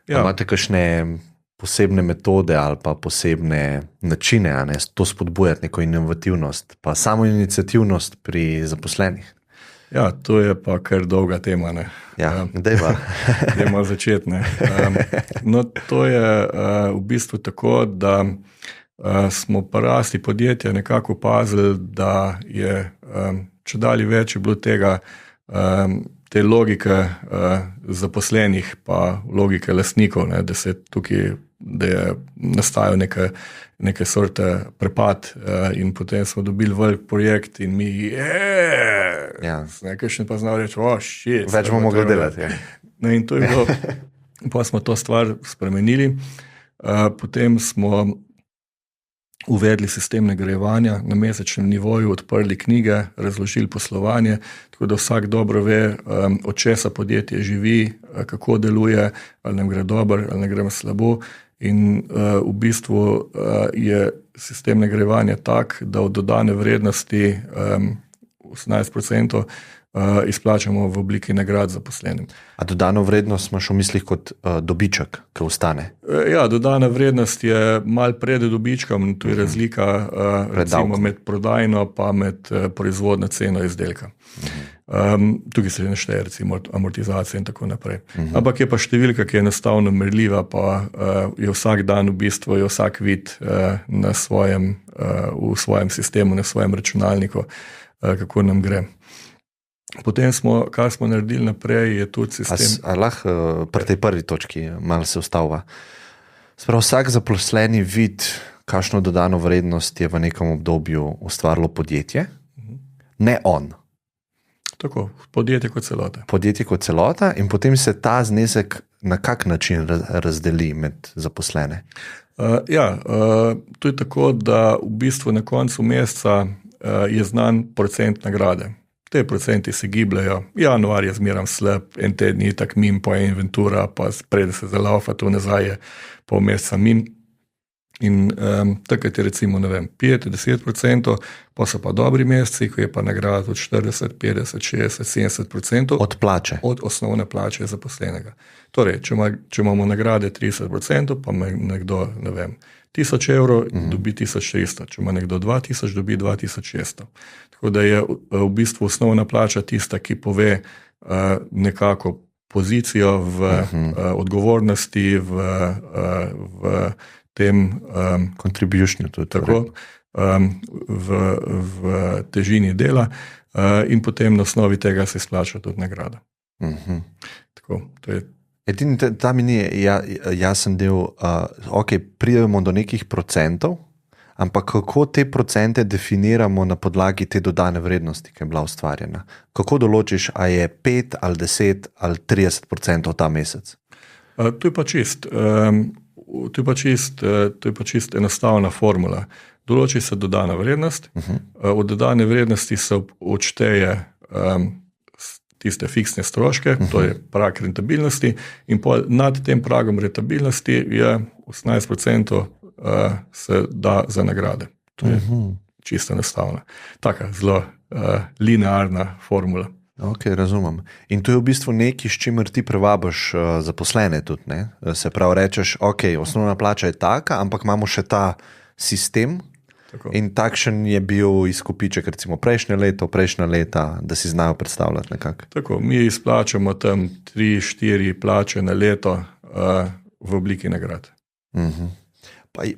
Ja. Imate kakšne posebne metode ali pa posebne načine, a ne, to spodbujati neko inovativnost, pa samo iniciativnost pri zaposlenih? Ja, to je pa kar dolga tema. Ne? Ja, dajva. Dajmo začeti. No, to je v bistvu tako, da smo pa rasti podjetja nekako opazili, da je čedalje več je bilo tega, te logike zaposlenih pa logike lastnikov, ne, da se tukaj, da je nastajal neke sorte prepad in potem smo dobili velik projekt in mi nekaj še ne pa znal reči, shit. Več bomo mogli delati. Ja. No, in to je bilo, pa smo to stvar spremenili, potem smo uvedli sistem nagrajevanja na mesečnem nivoju, odprli knjige, razložili poslovanje, tako da vsak dobro ve, od česa podjetje živi, kako deluje, ali nam gre dobro, ali nam gre slabo. In v bistvu je sistem nagrajevanja tak, da od dodane vrednosti 18% izplačamo v obliki nagrad zaposlenim. A dodano vrednost imaš v mislih kot dobiček, ki ostane? Ja, dodana vrednost je malo pred dobičkom, tu je razlika recimo med prodajno pa med proizvodno ceno izdelka. Tukaj se nešteje recimo amortizacija in tako naprej. Ampak je pa številka, ki je enostavno merljiva, pa je vsak dan v bistvu, je vsak vid na v svojem sistemu, na svojem računalniku, kako nam gre. Potem kar smo naredili naprej, je tudi sistem... A lahko pri tej prvi točki malo se ustavlja. Sprav vsak zaposleni vid, kakšno dodano vrednost je v nekem obdobju ustvarilo podjetje, ne on. Tako, podjetje kot celota. Podjetje kot celota in potem se ta znesek na kak način razdeli med zaposlene? To je tako, da v bistvu na koncu meseca je znan procent nagrade. Te procenti se gibljajo. Januar je zmeram slab, en teden je tak mim, pa je inventura, pa prede se zalaufa, to nazaj je pol meseca mim. In takrat je recimo, 5-10%, pa so pa dobri meseci, ko je pa nagrada od 40, 50, 60, 70%. Od plače? Od osnovne plače zaposlenega. Torej, če imamo nagrade 30%, pa ima nekdo, 1000 evrov, dobi 1300. Če ima nekdo 2000, dobi 2600. Tako da je v bistvu osnovna plača tista, ki pove nekako pozicijo v odgovornosti, v tem contributionu tudi. Tako, v težini dela in potem na osnovi tega se izplača tudi nagrada. Tako, to je. Edini, ta mi ni jasen del, pridemo do nekih procentov, ampak kako te procente definiramo na podlagi te dodane vrednosti, ki je bila ustvarjena? Kako določiš, a je 5 ali 10 ali 30% ta mesec? To je pa čist enostavna formula. Določi se dodana vrednost, od dodane vrednosti se odšteje tiste fiksne stroške, to je prag rentabilnosti in nad tem pragom rentabilnosti je 18% se da za nagrade. To je čisto enostavno. Taka zelo linearna formula. Ok, razumem. In to je v bistvu nekaj, s čimer ti prevabiš zaposlene tudi, ne? Se pravi, rečeš, osnovna plača je taka, ampak imamo še ta sistem. Tako. In takšen je bil izkupiček recimo prejšnja leta, da si znajo predstavljati nekako. Tako, mi izplačamo tam 3-4 plače na leto v obliki nagrad.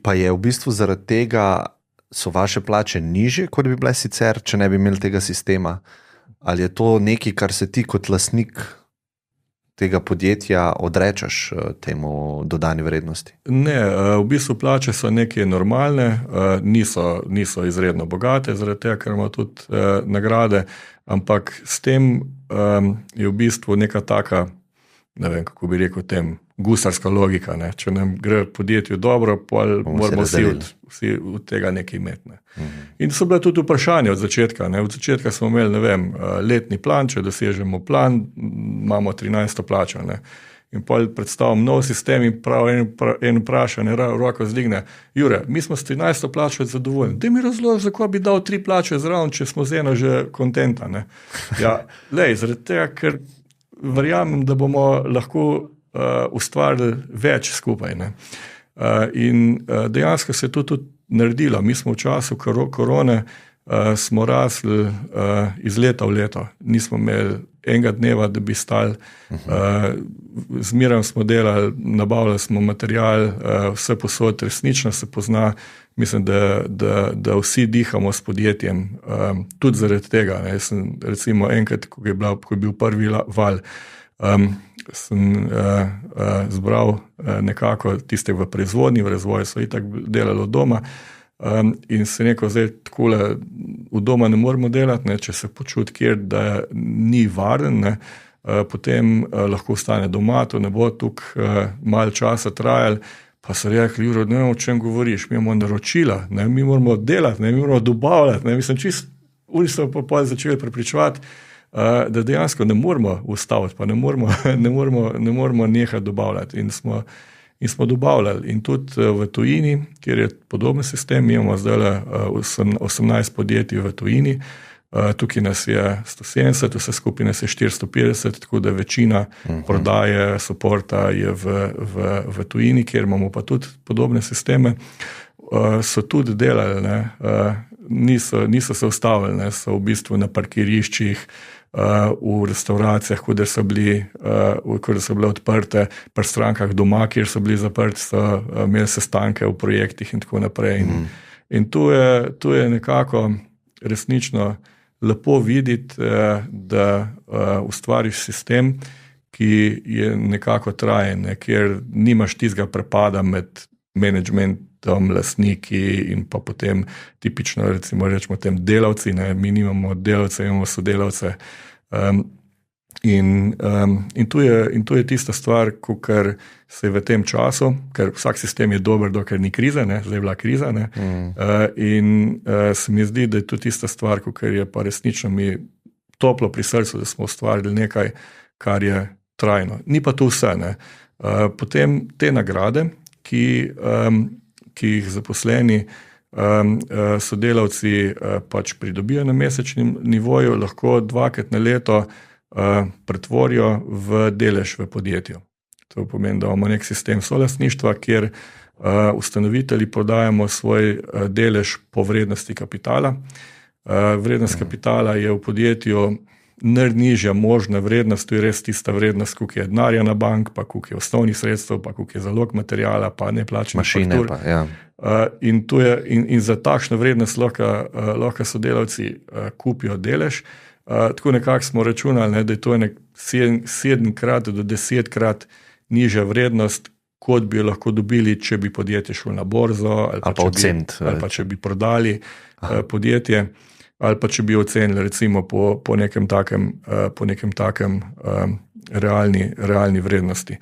Pa je v bistvu zaradi tega, so vaše plače nižje, kot bi bile sicer, če ne bi imeli tega sistema? Ali je to nekaj, kar se ti kot lastnik tega podjetja odrečeš temu dodani vrednosti? Ne, v bistvu plače so neke normalne, niso izredno bogate, zaradi tega, ker imamo tudi nagrade, ampak s tem je v bistvu neka taka, ne vem, kako bi rekel tem, gusarska logika. Ne? Če nam gre podjetju dobro, moramo vsi od tega nekaj imeti. Ne? In so bile tudi vprašanja od začetka. Ne? Od začetka smo imeli, letni plan, če dosežemo plan, imamo 13. plačo. Ne? In predstavim nov sistem in prav en vpraša, roko zdigne, Jure, mi smo s 13. plačo zadovoljni. Daj mi razloži, zakaj bi dal 3 plače zraven, če smo z eno že kontenta. Ne? Ja, zaradi tega, ker verjamem, da bomo lahko ustvarili več skupaj. Ne. In dejansko se je to tudi naredilo. Mi smo v času korone smo rasli iz leta v leto. Nismo imeli enega dneva, da bi stali. Zmeraj smo delali, nabavljali smo material, vse posod, resnično se pozna. Mislim, da vsi dihamo s podjetjem, tudi zaradi tega. Ne. Sem, recimo enkrat, ko je bil prvi val, sem zbral nekako tiste v proizvodnji, v razvoju so itak delali od doma, in se neko zdaj takole v doma ne moramo delati, ne, če se počuti kjer, da ni varen, ne, potem lahko ostane doma, to ne bo tukaj malo časa trajal, pa so rekli, Juro, ne vem, o čem govoriš, mi imamo naročila, ne, mi moramo delati, ne, mi moramo dobavljati, ne, mislim, uri so pa začeli prepričevati, da dejansko ne moramo ustaviti, pa ne moramo nehati dobavljati in smo dobavljali. In tudi v tujini, kjer je podoben sistem, mi imamo zdaj 18 podjetij v tujini, tukaj nas je 170, vse skupaj nas je 450, tako da večina prodaje, suporta je v tujini, kjer imamo pa tudi podobne sisteme, so tudi delali, ne, niso se ustavili, ne, so v bistvu na parkiriščih, v restauracijah, kjer so bile odprte, pri strankah doma, kjer so bili zaprti, so imeli sestanke v projektih in tako naprej. In tu je nekako resnično lepo videti, da ustvariš sistem, ki je nekako trajen, ne, kjer nimaš tistega prepada med menedžmentom, lastniki in pa potem tipično rečemo tem delavci, ne, mi nimamo delavce, imamo sodelavce. In tu je tista stvar, kar se je v tem času, ker vsak sistem je dober, dokler ni krize, ne, zdaj je bila kriza, ne, in se mi zdi, da je tu tista stvar, kar je pa resnično mi toplo pri srcu, da smo ustvarili nekaj, kar je trajno. Ni pa to vse, ne. Potem te nagrade, ki jih zaposleni sodelavci pač pridobijo na mesečnem nivoju, lahko 2-krat na leto pretvorijo v delež v podjetju. To pomeni, da imamo nek sistem solastništva, kjer ustanovitelji prodajamo svoj delež po vrednosti kapitala. Vrednost kapitala je v podjetju najnižja možna vrednost, to je res tista vrednost, koliko je denarja na bank, pa koliko je osnovnih sredstev, pa koliko je zalog materijala, pa neplačenih faktur. Pa, ja. In za takšno vrednost lahko sodelavci kupijo delež. Tako nekako smo računali, ne, da je to 7-krat do 10-krat nižja vrednost, kot bi jo lahko dobili, če bi podjetje šlo na borzo, ali pa če bi prodali podjetje, ali pa če bi ocenili recimo po nekem takem realni vrednosti.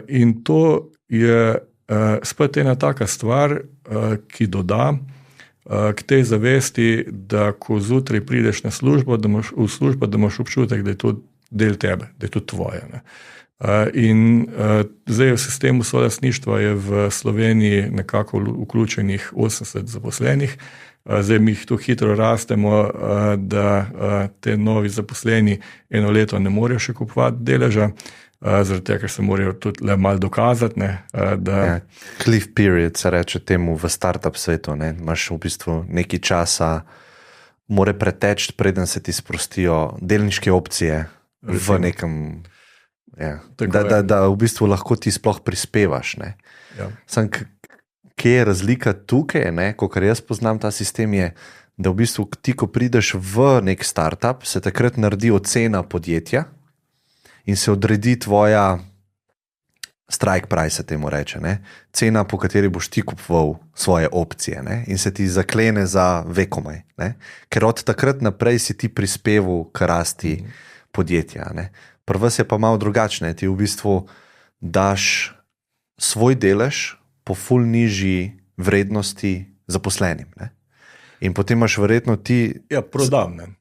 In to je spet ena taka stvar, ki doda k tej zavesti, da ko zjutraj prideš na službo, da imaš občutek, da je to del tebe, da je to tvoje. Ne. In zdaj v sistemu solastništva je v Sloveniji nekako vključenih 80 zaposlenih. Zdaj mi tu hitro rastemo, da te novi zaposleni eno leto ne morejo še kupovati deleža, zaradi tega, ker se morajo tudi le malo dokazati. Ne, da... Cliff period se reče temu v startup svetu. Ne? Imaš v bistvu nekaj časa, mora preteči, preden se ti sprostijo delniške opcije v nekem... Ja. Da v bistvu lahko ti sploh prispevaš. Ne? Ja. Kje je razlika tukaj, kar jaz poznam ta sistem, je, da v bistvu ti, ko prideš v nek startup, se takrat naredi ocena podjetja in se odredi tvoja strike price, se temu reče, ne? Cena, po kateri boš ti kupoval svoje opcije, ne? In se ti zaklene za vekomaj, ne? Ker od takrat naprej si ti prispeval k rasti podjetja. Ne? Pri vas je pa malo drugačne, ti v bistvu daš svoj delež po ful nižji vrednosti zaposlenim. Ne? In potem imaš verjetno ti... Ja, prodam, ne.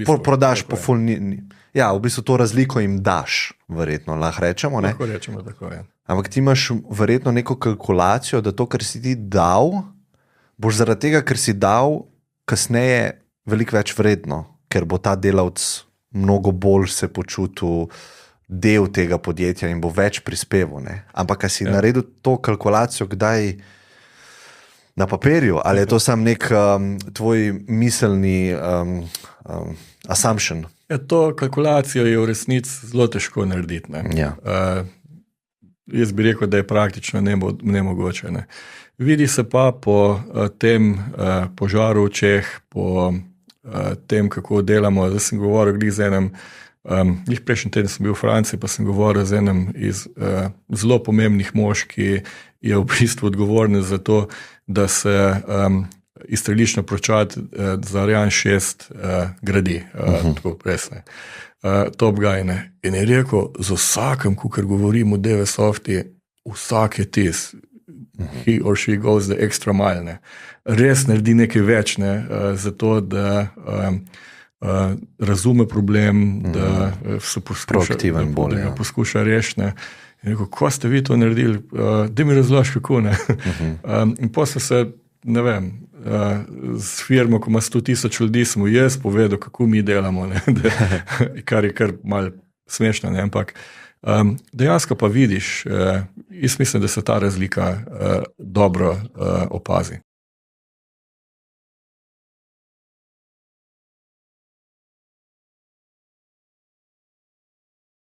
Prodaš po ful nižji... Ja, v bistvu to razliko jim daš, verjetno, lahko rečemo. Ne? Lahko rečemo, tako je. Ampak ti imaš verjetno neko kalkulacijo, da to, kar si ti dal, boš zaradi tega, ker si dal, kasneje veliko več vredno, ker bo ta delavc mnogo bolj se počutil del tega podjetja in bo več prispeval. Ne? Ampak, si naredil to kalkulacijo, kdaj na papirju, ali je to sam nek tvoj miselni assumption? To kalkulacijo je v resnici zelo težko narediti. Ja. Jaz bi rekel, da je praktično nemogoče. Ne. Vidi se pa po tem požaru v Čeh, po tem, kako delamo. Zdaj sem govoril z enem, prejšnji teden sem bil v Franciji, pa sem govoril z enem iz zelo pomembnih mož, ki je v bistvu odgovoren za to, da se izstrelično ploščad za Ariane 6 gradi, tako presne. Top guy, ne. In je rekel, za vsakem, kar govorim o DV-softi, vsak je tis, he or she goes the extra mile, ne. Res naredi nekaj več, ne, zato, da razume problem, da se poskuša rešiti, ne. In rekel, ko ste vi to naredili, da mi razloži, kako, ne. In potem se, ne vem, s firmo, ko ima 100,000 ljudi, sem jaz povedal, kako mi delamo, ne, kar je kar malo smešno, ne, ampak dejansko pa vidiš, jaz mislim, da se ta razlika dobro opazi.